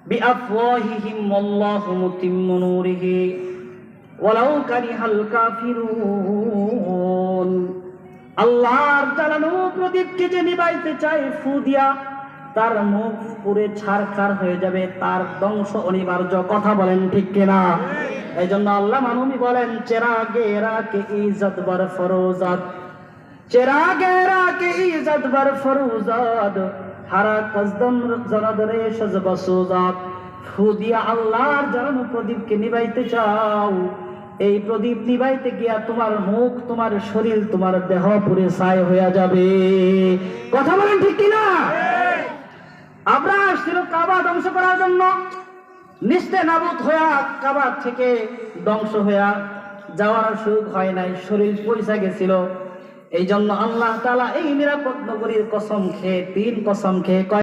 বিআফওয়াহিহিম ওয়াল্লাহু মুতিম্মু নূরিহি ওয়ালাউ কারিহাল কাফিরুন। আল্লাহর জ্বালানো প্রদীপকে যে নিভাইতে চায় ফু দিয়া, তার মুখ পুরে ছারখার হয়ে যাবে, তার ধ্বংস অনিবার্য। কথা বলেন ঠিক কিনা? এই জন্য আল্লাহ নবী বলেন, চেরাগে রাকে ইজ্জত বার ফরোজাত, চেরাগে রাকে ইজ্জত বার ফরোজাত, হারা কসদম জনাদরে সজব সুজাত। ফু দিয়া আল্লাহর জ্বালানো প্রদীপকে নিভাইতে চাও, এই প্রদীপ নিভাইতে গিয়া তোমার মুখ, তোমার শরীর, তোমার দেহ পুরে ছাই হয়ে যাবে। কথা বলেন ঠিক কিনা? আমরা আসছিল কাবা ধ্বংস করার জন্য, নিস্তে নাবুদ হইয়া কাবা থেকে ধ্বংস হইয়া যাওয়ার সুযোগ হয় নাই, শরীর পয়সা গেছিল। এই জন্য আল্লাহ তাআলা এই নিরাপদ নগরীর কসম খেয়ে, 3 কসম খেয়ে